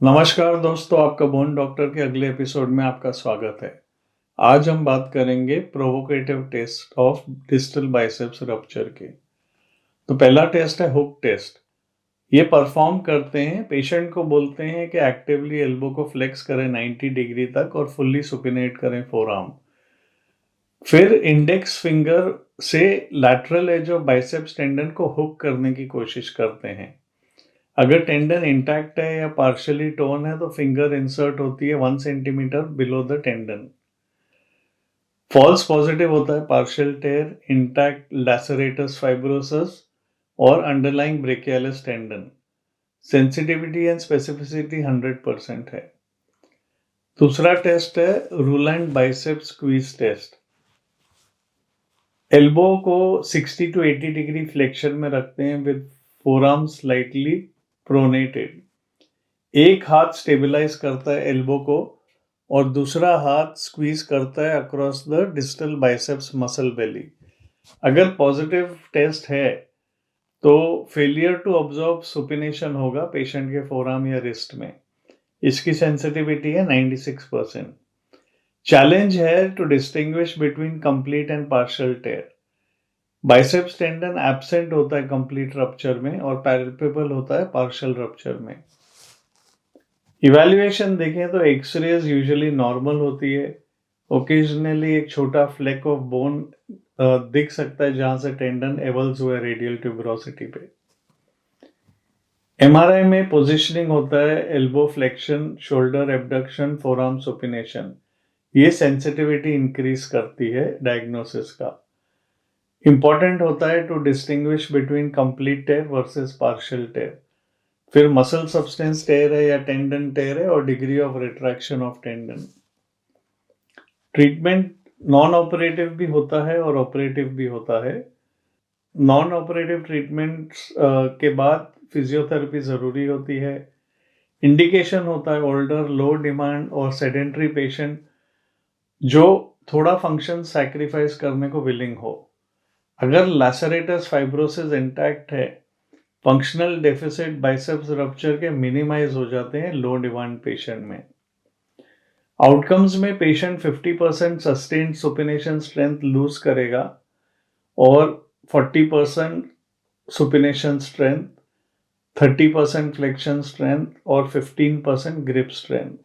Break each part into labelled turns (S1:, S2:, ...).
S1: नमस्कार दोस्तों, आपका बोन डॉक्टर के अगले एपिसोड में आपका स्वागत है। आज हम बात करेंगे provocative test of distal biceps rupture के। तो पहला टेस्ट है हुक टेस्ट। ये परफॉर्म करते हैं, पेशेंट को बोलते हैं कि एक्टिवली एल्बो को फ्लेक्स करें 90 डिग्री तक और फुल्ली सुपिनेट करें फोरआर्म। फिर इंडेक्स फिंगर से lateral edge of biceps tendon को हुक करने की कोशिश करते हैं। अगर टेंडन इंटैक्ट है या पार्शियली टोन है तो फिंगर इंसर्ट होती है 1 centimetre below the tendon. False positive होता है partial tear, intact lacertus fibrosis और underlying brachialis tendon. Sensitivity and specificity 100% है। दूसरा टेस्ट है Ruland bicep squeeze test. Elbow को 60 to 80 डिग्री फ्लेक्शन में रखते हैं विद फोरआर्म स्लाइटली प्रोनेटेड। एक हाथ स्टेबलाइज करता है एल्बो को और दूसरा हाथ स्क्वीज करता है across the distal biceps muscle belly. अगर पॉजिटिव टेस्ट है तो फेलियर टू ऑब्जर्व सुपिनेशन होगा पेशेंट के फोरआर्म या रिस्ट में। इसकी सेंसिटिविटी है 96%। चैलेंज है to distinguish between complete and partial tear. Biceps tendon absent होता है कंप्लीट रप्चर में और पैल्पेबल होता है पार्शियल रप्चर में। इवैल्यूएशन देखें तो एक्सरेज यूजुअली नॉर्मल होती है। ओकेजनली एक छोटा फ्लेक ऑफ बोन दिख सकता है जहां से टेंडन एवल्स हुए रेडियल ट्यूबरोसिटी पे। एमआरआई में पोजीशनिंग होता है elbow flexion, shoulder abduction, forearm supination. ये सेंसिटिविटी इंक्रीज करती है डायग्नोसिस का। इंपॉर्टेंट होता है to distinguish between complete tear versus partial tear. फिर मसल सब्सटेंस टेयर है या टेंडन टेयर है और degree of retraction of tendon. Treatment non operative भी होता है और ऑपरेटिव भी होता है। नॉन ऑपरेटिव ट्रीटमेंट के बाद फिजियोथेरेपी ज़रूरी होती है। इंडिकेशन होता है ओल्डर, लो डिमांड और सेडेंट्री पेशेंट जो थोड़ा फंक्शन सैक्रिफाइस करने को विलिंग हो। अगर लैसेरेटस फाइब्रोसिस इंटैक्ट है, फंक्शनल डेफिसिट बाइसेप्स रप्चर के मिनिमाइज हो जाते हैं लो डिमांड पेशेंट में। आउटकम्स में patient 50% sustained supination strength lose करेगा और 40% सुपिनेशन स्ट्रेंथ, 30% फ्लेक्शन स्ट्रेंथ और 15% ग्रिप स्ट्रेंथ।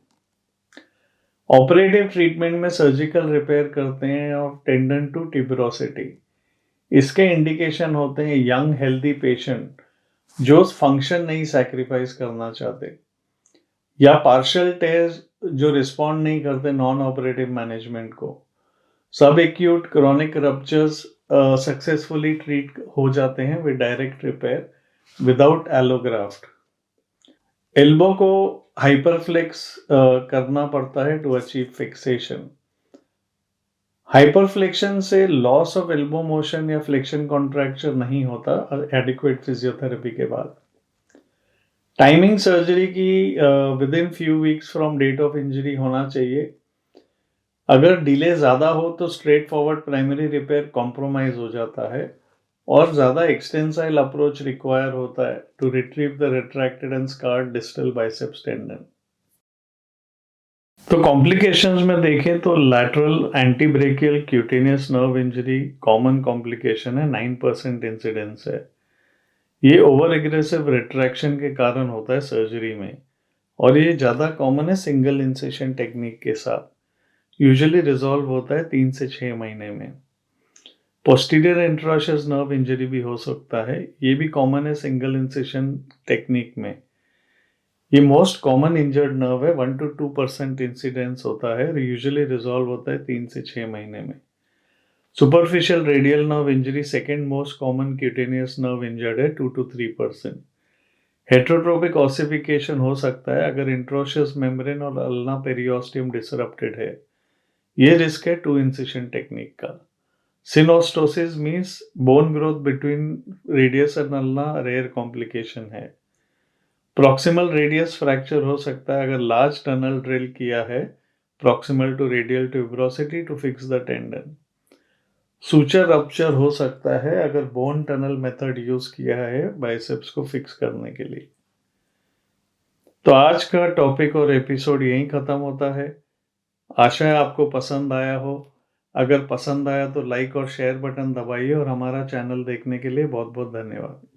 S1: ऑपरेटिव ट्रीटमेंट में सर्जिकल रिपेयर करते हैं ऑफ टेंडन टू ट्यूबरोसिटी। इसके इंडिकेशन होते हैं यंग हेल्दी पेशेंट जो फंक्शन नहीं सैक्रिफाइस करना चाहते, या पार्शियल टेयर्स जो रिस्पॉन्ड नहीं करते नॉन ऑपरेटिव मैनेजमेंट को। सब acute chronic ruptures successfully treat हो जाते हैं with direct repair without allograft. Elbow को हाइपरफ्लेक्स करना पड़ता है टू अचीव फिक्सेशन। हाइपरफ्लेक्शन से लॉस ऑफ एल्बो मोशन या फ्लेक्शन कॉन्ट्रैक्चर नहीं होता एडिक्वेट फिजियोथेरेपी के बाद। टाइमिंग सर्जरी की within few weeks from date of injury होना चाहिए। अगर डिले ज़्यादा हो तो straightforward primary repair compromise हो जाता है और ज़्यादा एक्सटेंसाइल अप्रोच रिक्वायर होता है to retrieve the retracted and scarred distal biceps tendon. तो कॉम्प्लिकेशंस में देखें तो lateral antebrachial cutaneous nerve injury common complication है, 9% इंसिडेंस है। ये ओवर एग्रेसिव रिट्रैक्शन के कारण होता है सर्जरी में और ये ज़्यादा कॉमन है सिंगल इंसेशन टेक्निक के साथ। यूजुअली रिजॉल्व होता है 3 से 6 महीने में। पोस्टीरियर इंट्राओशियस नर्व इंजरी भी हो सकता है, ये भी कॉमन है सिंगल इंसेशन टेक्निक में। ये मोस्ट कॉमन इंजर्ड नर्व है, 1 to 2% इंसिडेंस होता है, यूजुअली रिजॉल्व होता है 3 से 6 महीने में। Superficial radial nerve injury second most common cutaneous nerve injured है, 2 to 3%। हेट्रोट्रोपिक ऑसिफिकेशन हो सकता है अगर इंट्रोशियस मेम्ब्रेन और अल्ना पेरियोस्टियम डिसरप्टेड है। ये रिस्क है 2 इंसिशन टेक्निक का। Synostosis means bone growth between radius and ulna rare complication है। प्रॉक्सिमल रेडियस फ्रैक्चर हो सकता है अगर लार्ज टनल ड्रिल किया है proximal to radial tuberosity to fix the tendon. Suture rupture हो सकता है अगर बोन टनल मेथड यूज किया है बाइसेप्स को फिक्स करने के लिए। तो आज का टॉपिक और एपिसोड यहीं ख़त्म होता है। आशा है आपको पसंद आया हो। अगर पसंद आया तो लाइक और शेयर बटन दबाइए और हमारा चैनल देखने के लिए बहुत-बहुत धन्यवाद।